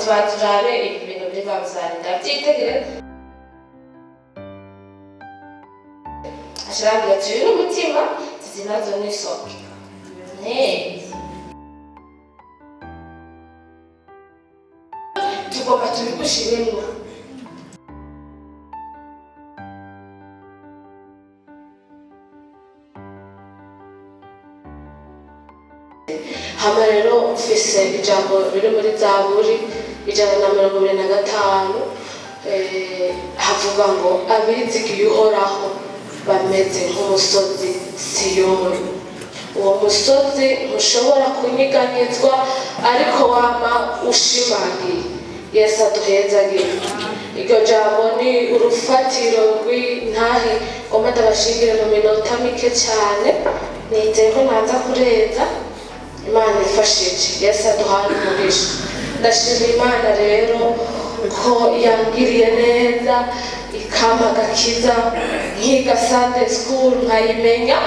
turabe ibintu biri babuzana ndavyitegere ashirambira ati uyu n'umutima zinazo n'isoko tugomba tubigushiremwo hama rero mfise ijambo riri muri Zaburi 125 havuga ngo abizigiye Uhoraho bameze nk'umusozi Siyoni. Uwo musozi ntushobora kunyiganyizwa ariko wama ushimangiye. Yesu aduhezagire. Iryo jambo ni urufatiro rw'intahe ngomba ndabashingire mu minota mike cyane nizeye ko naza kurenza. Imana ifashije. Yesu aduhana umugisha. Ndashimira Imana rero ko yangiriye neza ikampa agakiza nkiga Sunday school nkayimenya.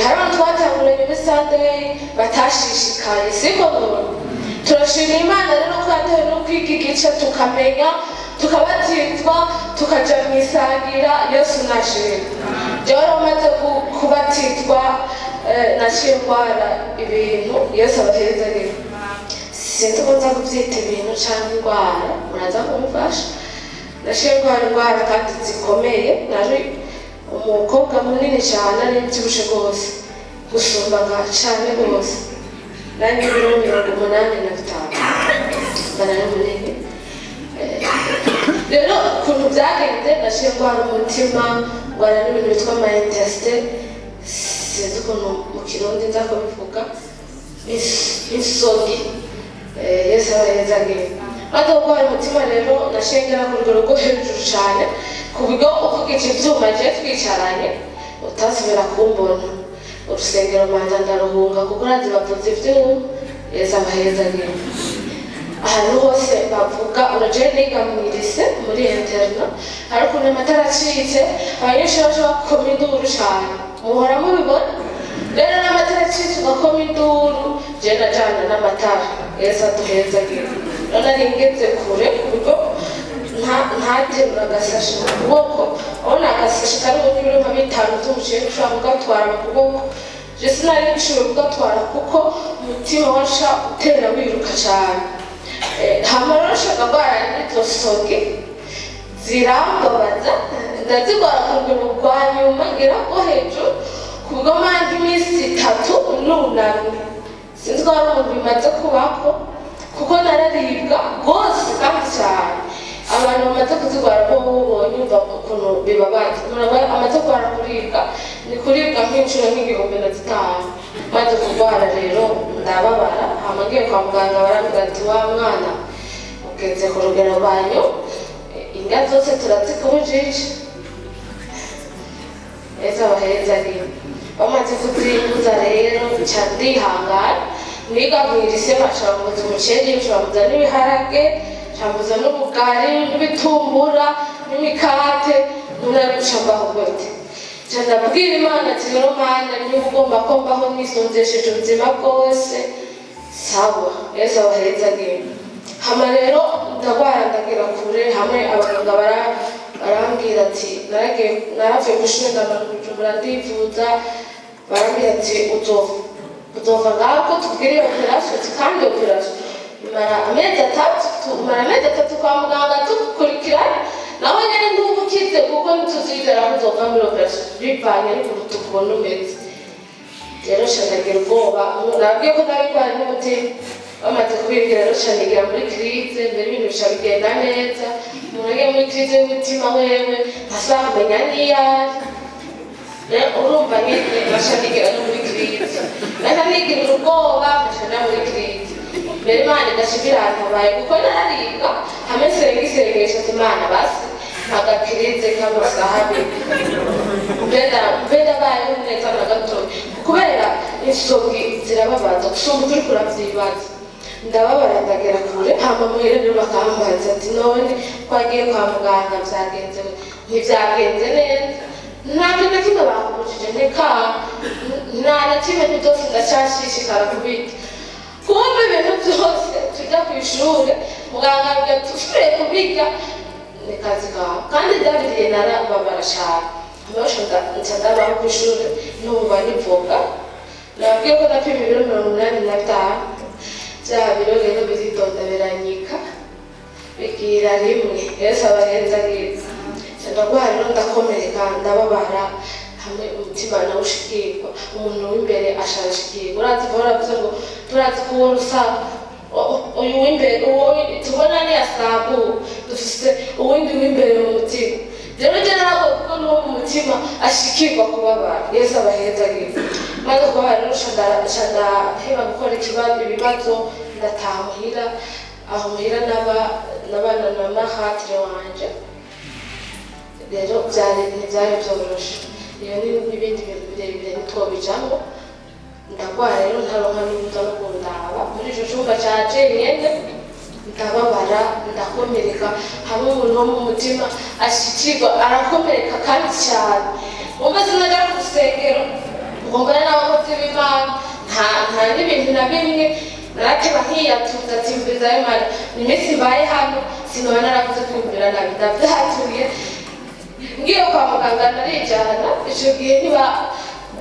Hari abantu batanguranye muri Sunday batashishikaye siko turashimira Imana rero ko yaduhaye no kwiga igice tukamenya tukabatizwa tukaja mu isangira. Yesu nashimye rero amaze kubatizwa naciye ndwara ibintu. Yesu abaherezagire. Sinzi ko nza kubyita ibintu cyangwa indwara muraza kumufasha. Naciye ndwara kandi zikomeye. Nari umukobwa munini cyane ari mbyibushe rwose gusumbaga cyane rwose. Nari ibiro 85 nari munini. Rero ukuntu byagenze naciye ndwara umutima ndwara n'ibintu bitwa amayintesite. Sinzi ukuntu mu Kirundi nza kubivuga insogi. Yesu abaherezagire. Maze gukora umutima rero nashengera ku rugero rwo hejuru cyane ku buryo uvugije ibyuma je twicaranye utasubira kumbona. Urusengero manza ndaruhunga kuko urazi bavuze ibyuma. Yesu abaherezagire. Ahantu hose bavuga uraje niga mu lycée muri interna ariko n'amatara acitse abanyeshuri bashobora gukoma induru cyane muhora mubibona. Rero n'amatara acitse ugakoma induru je najana n'amatara. Yesu aduhezagire. None ngeze kure kuko ntaterura agasashi mu kuboko abona agasashi kari mu biro nka 5 tumuciye ushobora kugatwara mu kuboko. Je sinari nshobora kugatwara kuko umutima washa utera wiruka cyane. Hamarosha gabara n'itosoge zirambabaza ndazigora ku rwego rwa nyuma ngira ko hejuru kubwo mandi iminsi 3 nunamye. Sinzi ko ari umuntu bimaze kubako kuko nararibwa rwose kandi cyane. Abantu bamaze kuzigwara bo bonyumva ukuntu bibabaza. Amaze kurwara kuribwa ni kuribwa nk'inshuro nk'igihumbi na 5. Maze kurwara rero ndababara hama ngiye kwa muganga barambwira ati wa mwana ugeze ku rugero banyu indya zose turazikubujije. Yesu abaherezagire. Bamaze kuzibuza rero nca ndihangana niga mu lycée bacamuza umuceri bacamuza n'ibiharage bacamuza n'ubugari n'ibitumbura n'imikate n'urarusha mbaho gute. Ndabwira Imana ati rero Mana niba ugomba ko mbaho nisonzesheje ubuzima bwose sawa. Yesu abaherezagire. Hama rero ndagwara ndagira kure hamwe abaganga barambwira ati naravuye gushira ndamanuka ndivuza barambwira ati uzova ngako tubwire operation kandi operation mara amezi 3 kwa muganga tukurikirana nawe nyene ndubukize kuko ntuzizera kuzova muri operation bivanye n'ukuntu tubona umeze. Rero shanagira ubwoba nabwiye ko nari kwari n'umutima bamaze kubibwira rero shanigira muri crise mbere ibintu bisha bigenda neza murage muri crise y'umutima wewe ntashobora kumenya niyari. Urumva nyine bashanigira no muri crise nigira ubwoba bashana muri crise. Mbere Imana igashimira atabaye kuko nararibwa hameze ngisengesha ati Imana basi agakirize k'amasahabi mbeda bayeho neza na gato kubera insogi zirababaza gusumba turi kuravyibaza. Ndababara ndagera kure hama muherero bakambaza ati none twagiye kwa muganga byagenze ntibyagenze neza nta kintu na kimwe bakubujije nta na kimwe byose ndashashishikara kubita kumbe ibintu byose tujya ku ishuri muganga bigatufure kubiga ni kazi kawe kandi ndabiriye narababara cyane amashusho ndabaho ku ishuri numva nivuga nabwiye ko napima ibiro 85 bya biro rero bizitonda biranyika bigira rimwe Yesu abarenza neza ndagwara rero ndakomereka ndababara hamwe umutima nawe ushikirwa umuntu w'imbere ashashikirwa urazi baravuze ngo turazi kurusa uyu w'imbere uwo tubona ni asabu dufise uwindi w'imbere mu mutima rero nako kuko no mu mutima ashikirwa kubabara Yesu abarenza neza maze kubabara rero shanda heba gukora ibibazo ndataha muhira aho muhira n'abana na mahatire wanje rero byari byoroshe iyo n'ibindi bintu birebire nitwobijamo ndagwara rero ntaronka n'ubuza no kundaba muri ico cyumba caje nyene ndababara ndakomereka hamwe umuntu wo mu mutima ashikirwa arakomereka kandi cyane umva sinaja ku rusengero ngomba n'abakozi b'Imana nta n'ibintu na bimwe narateba nkiyatuza timbiriza y'Imana iminsi mbaye hano sinaba naravuze kwiyumvira nabi ndavyaturiye ngiye kwa muganga narijana ico gihe niba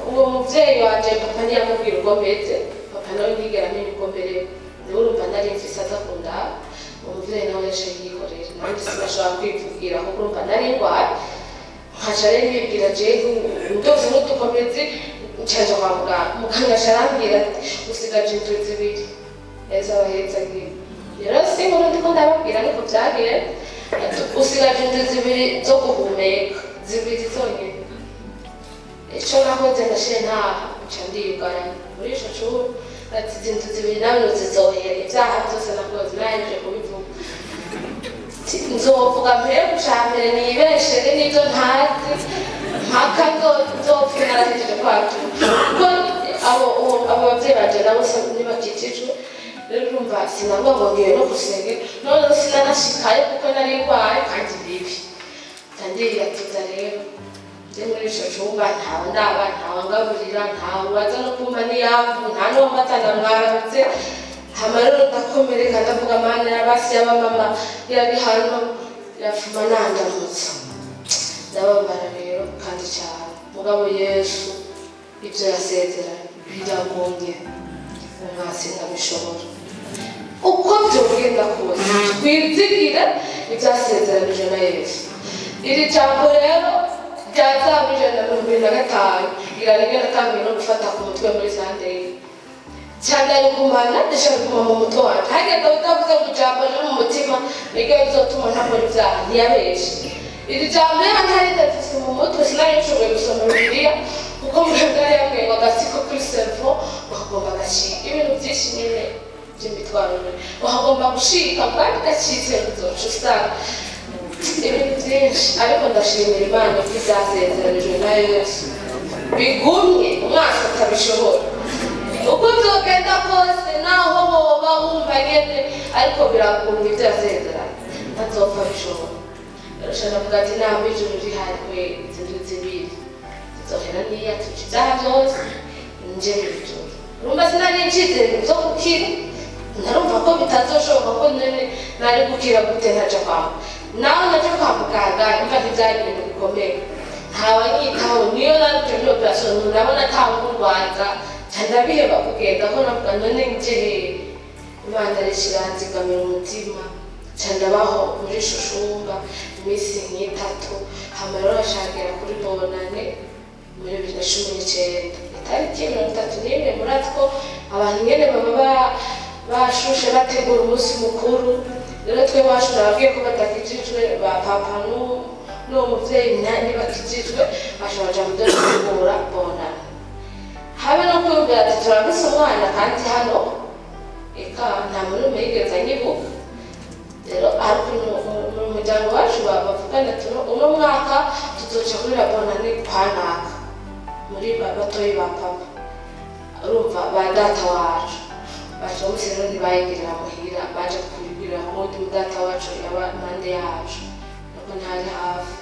uwo muvyeyi wanje papa ntiyamubwira uko meze papa nawe ntigera amenya uko mbere urumva nari mfise aza kundaba umuvyeyi nawe yaciye yikorera nanjye sinashobora kwivugira kuko urumva nari ndwaye nkaca rero nibwira jewe ndose n'udukomezi ncaja kwa muganga arambwira ati usigaje indwi zibiri Yesu abaheza ngiye rero sinkuru ndiko ndababwira niko vyagiye usigaje indwi zibiri zo guhumeka zibiri zonyene ico nakoze ndashiye ntaha nca ndiyugara muri ico cumba ati izi ndwi zibiri nawe zizohera ivyaha vyose nakoze nahejeje kubivuga nzovuga mbere gucambere nibeshere n'ivyo ntazi mpaka nzopfa narahejeje kwatura kuko abo bavyeyi banje nabo ntibakikijwe rero urumva sinavuga ngo ngiye no gusengera none sinanashikayo kuko nari ndwaye kandi bibi ndandiyatuza rero ndi muri ico cumba ntawe ndaba ntawe ngaburira ntawe waza no kumva niyamvu nta n'uwambatana mwaramutse hama rero ndakomereka ndavuga Mana yabasi y'abamama yari hano yafuma nandamutsa ndababara rero kandi cyane mugabo Yesu ibyo yasezeranye biragomye mwasi ndabishobora uko byogenda kose twizigira ibyasezeranije na Yesu iri jambo rero ryazabije na 2005 iraringa natangiye no gufata ku mutwe muri Sunday cyane kumana ndashaka kuma mu mutwe wanje hagenda utavuze ngo jambo ryo mu mutima nige bizotuma ntakora ibyaha ntiyabeshe iri jambo rero ntari ndafise mu mutwe sinayishoboye gusoma Bibiliya kuko muganga yambwiye ngo agasiko kuri servo bagomba gashika ibintu byinshi nyine by'imitwaro bagomba gushika kandi gacitse bizoca usanga ibintu byinshi ariko ndashimira Imana ko ibyasezeranijwe na Yesu bigumye umwaka atabishobora uko byogenda kose naho boba wumva nyene ariko biragumye ibyasezeranye ntazopfa bishobora rero ndavuga ati ntabwo ijuru rihari kwe izindu zibiri zohera niya tuci ibyaha byose nje mw'ijuru urumva sinari ncitse zo gukira narumva ko bitazoshoboka ko nari gukira gute ntaja kwawe nawe naja kwa muganga imva ntibyari ibintu bikomeye ntawanyitaho niyo naruje muri operasiyo ndabona atawurwaza ndabiheba kugenda ko navuga none njehe Imana rishiranzigamira umutima ndabaho muri Shushumba iminsi nk'itatu hama rero bashagera kuri bonane muri 2019 itariki 31 murazi ko abantu nyene baba bashushe bategura umunsi mukuru rero twe bashura bagiye ko batakijijwe ba papa no muvyeyi ntibakijijwe bashobaja mu byo gutegura bonane habe no kwiyumvira ati turabise umwana kandi hano eka nta muntu yigeze anyibuka rero ariko mu muryango wacu bavugana ati uno mwaka tuzoca kuri bonane kwanaka muri batoyi ba papa urumva ba data wacu baje bose rero ntibayigirira muhira baje kubigirira mu data wacu yaba nande yacu nuko ntari hafi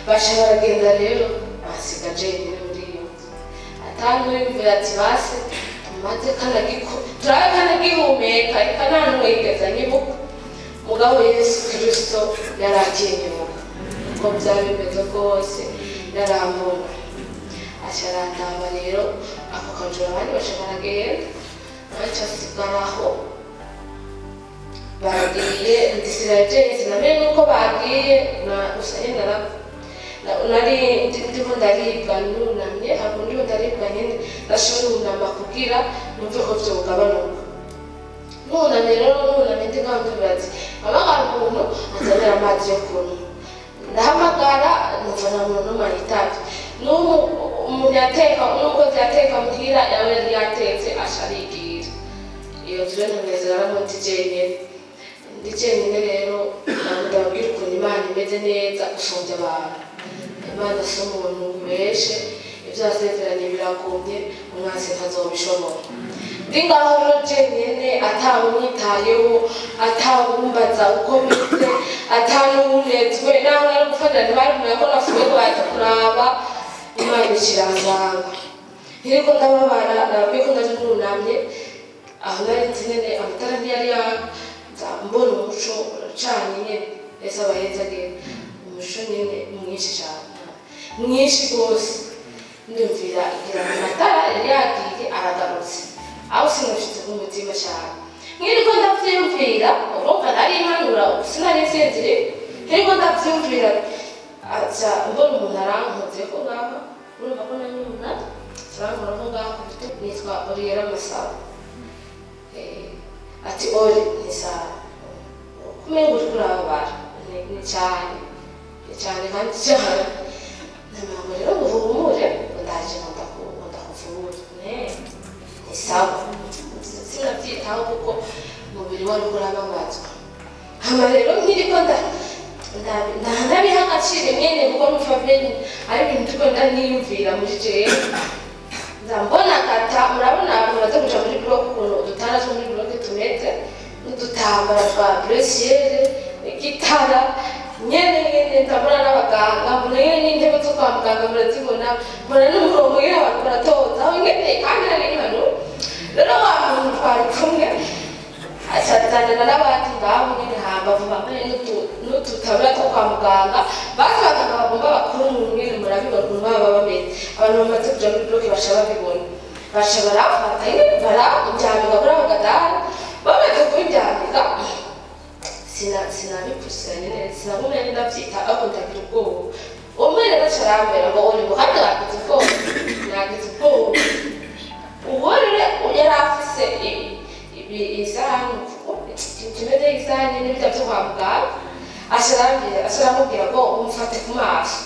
baje baragenda rero basiga jenyine muri iyo atanu yumvira ati base tumaze kanagiko turabe kanagihumeka nkeka reka nta n'umwe yigeze anyibuka mugabo Yesu Kristo yarakinyibuka uko byari bimeze rwose yarambona asharandaba rero ako kanjura abandi baca baragenda baca sigaraho bagiye ndisiraje sinamenye nuko bagiye na usahenda nari ndimo ndaribwa nunamye abo ndimo ndaribwa nyine ndashobora kunama kugira numve ko byo bugabanuka nunamye rero nunamye ndikandubazi abagara umuntu azanira amazi yo kunywa ndahamagara numva na muntu mayitaje umuntu yateka umukozi yateka muhira yawe yatetse asharigira iyo tuje neza mu ndijenyine rero ndabwira ukuntu Imana imeze neza ufunze abantu Imana si umuntu ubeshe ibyo yasezeranye birakomye umwasi ntazobishobora ndi ngaho rero jenyine atawunyitayeho atawumbaza uko meze atanuwunezwe naho nari gufatira ntibarimenya ko nafuye ngo bahita kuraba Imana ikiranzanga ntiriko ndababara nababwiye ko ndaje nunamye aho nari nzi nyene amatara ntiyari mbona umuco uracanye nyene ese abahezagera umuco nyene mwinshi cyane mwinshi rwose ndumvira igira amatara yari yagiye aragarutse aho sinashyize ku mutima cyane nk'iriko ndavyiyumvira urumva nari impanura sinari nsinzire nk'iriko ndavyiyumvira aca mbona umuntu arankozeko ngaho urumva ko nanyumva turankora ko ngaho nitwa Oriera Masabo ati ori ni sawa kumengo kurabara ni cyane kandi cyane ntabwo rero nguhumure ndaje ndakuvura ni sawa sinabyitaho kuko umubiri wari urababazwa hama rero nkiriko ndabiha agaciro nyene kuko numva bene ari ibintu turiko ndaniyumvira muri jewe ndambona kata murabona mumaze kuja muri block ukuntu udutara two muri block tumeze n'udutambara twa blessiere igitara nyene ndabona n'abaganga mbona n'intebe zo kwa muganga murazibona mbona n'umurongo y'abantu baratoza aho nyene kandi ari hano rero wa muntu twari kumwe asatana n'abandi ngaho nyene hambavu bambaye n'ututabura two kwa muganga basi abaganga bagomba bakuru umuntu nyene murabibona ukuntu baba bameze abantu bamaze kuja muri bloke baca babibona baca barafata bararyamika kuri ako gatara bamaze kubiryamika sinabikurikiranye neza sinagumye ndavyita ahubwo ndagira ubwoba umwe rero aca arambwira ngo uri muhanda wagize ubwoba nagize ubwoba uwo rero yari afise isahani kimeze nk'isahani n'ibirya vyo kwa muganga aca aramubwira ngo umufate ku maso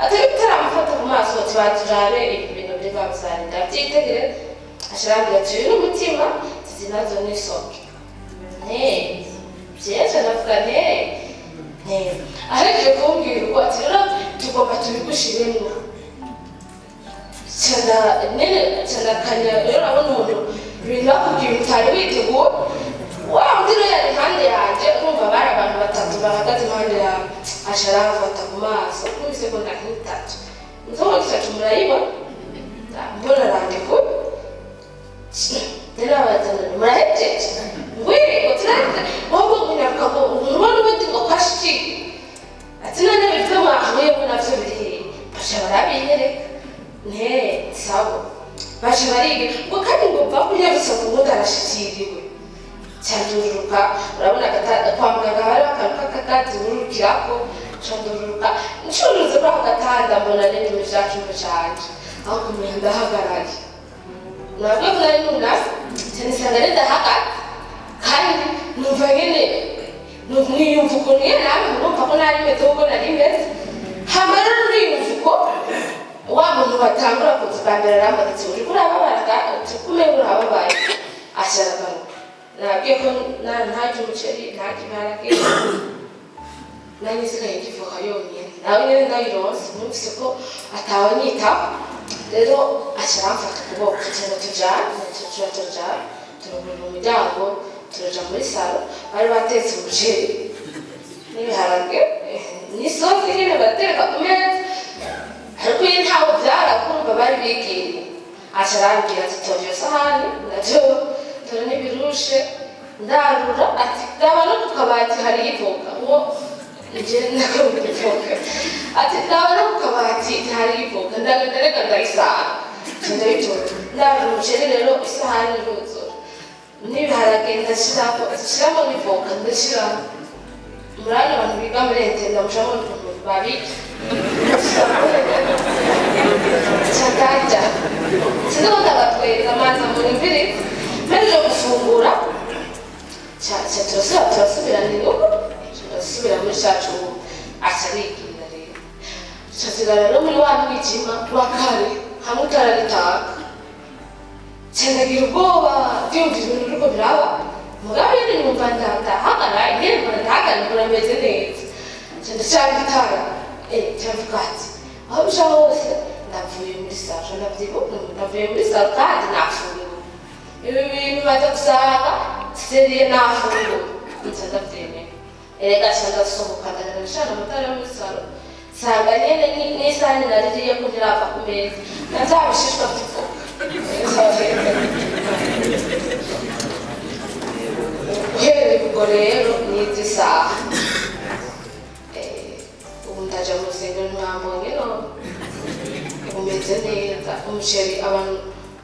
atari utaramufata ku maso ati baturabe ibintu biri babuzanye ndavyitegere aca arambwira ati uyu n'umutima izi nazo n'isoke vyinshi ndavuga ahejeje kumbwira uko ati rero tugomba tubigushiremwo candakanya rero abona umuntu ibintu bakubwira utari witeguye wa undi rero yari impande yanje urumva bari abantu batatu bahagaze impande yawe aca arafata ku maso kuri sekonda nk'itatu nzoba itatu murayibona mbona arandikuye narabazana murahejeje ngwirigo turahita ahubwo nkunyaruka ngo ntubona ubundi ngo kwashiki ati none bivyo mwahuyemo navyo biri baca barabinyereka sawa baca bariga ngo kandi ngo mva kunyarutsa ngo ubundi arashikiriwe cyandururuka urabona kwa muganga bari akantu k'akagati ururukirako candururuka ncuruze kuri ako gatanda mbona n'ibintu vyakimwe canje aho kumenya ndahagaraye nabwo nari nunase nisanga ndahagaze kandi numva nyene niyumva ukuntu nyene nawe numva ko nari meze uko nari meze hama rero niyumva uko wa muntu batangura kuzibambira arambaza uri kurababara kumenga urababaye aca aragaruka nabwiye ko ntarya umuceri ntarya ibiharage nari nsigaye ndivoka yonyene nawe nyene ndayironse numvise ko atawanyitaho rero aca aramfata ukuboko tugenda tujana turagurira umuryango turaja muri salo bari batetse umuceri n'ibiharage n'isosi nyene bateka ku meza ariko iyo ntaho vyarakumva bari bigiye aca arambwira ati tovyo sahani navyo dore n'ibirushe ndarura ati ndaba no ku kabati hari ivoka ngo nje nakabura ivoka ati ndaba no ku kabati hari ivoka ndagareka ndayisara ndayitora ndarura umuceri rero isahani iruzura n'ibiharage ndashyiramo n'ivoka ndashyiramo murana abantu biga muri entenda mushamo n'ukuntu babika cyakajya sinzi ko ndabatwereka amazi amurindire mbere yo gufungura turasubira n'inyuma turasubira muri cyacu asabikira rero tusigara no muri wa mwijima wa kare hamwe utararitaga cyandagira ubwoba byumvira ibintu biriko biraba mugabe numva ndahagara intebe ndahagara murameze neza cyandacana itara cyavuga ati aho bisha hose ndavuye muri saro ndavuye muri saro kandi nafunguye ibi bintu baza gusanga seriye nafunguye ndabyemeye erega cyandasohoka ndagashana amatara yo muri saro sanga nyene n'isahani naririye ko ntirava ku meza nazabishishwa by'ivoka uhereye ubwo rero nizi isaha ubu ndaja mu rusengero ntiwambonye none umeze neza umuceri abantu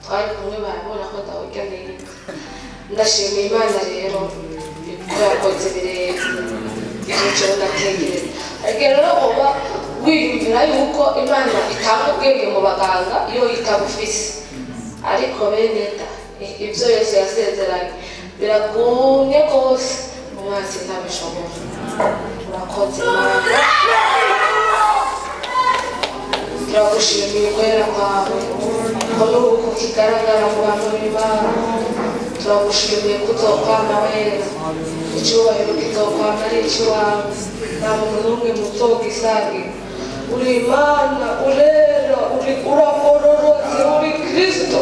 twari kumwe barabona ko ndawurya neza ndashimiye Imana rero ko yakoze birebire umuceri ndategereza ariko rero uba wiyumvira yuko Imana itanga ubwenge mu baganga iyo itabufise ariko bene da ibyo Yesu yasezeranye biragumye rwose umwanzi ntabishobora urakoze Imana turagushimiye kwera kwawe ko n'ubu kukigaragara mu bantu b'Imana turagushimiye kuzokwama wera icyubahiro kizokwama ari icy'iwawe nta muntu n'umwe muzogisangira uri Imana urera uragororotse uri Kristo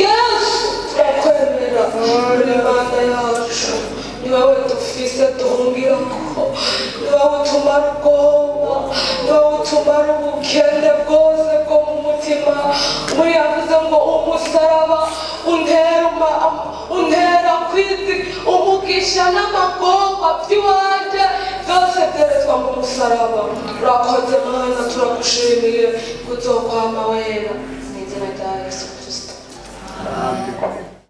Yesu turakwemera uri Imana yacu ni wowe dufise duhungirako ni wowe utumara ubwoba ni wowe utumara ubukene bwose bwo mu mutima muri yavuze ngo umusaraba untera kwizi umugisha n'amagorwa by'iwanje byose byeretswa mu musaraba urakoze Mana turagushimiye kuzokwama wera mu izina rya Yesu Kristo.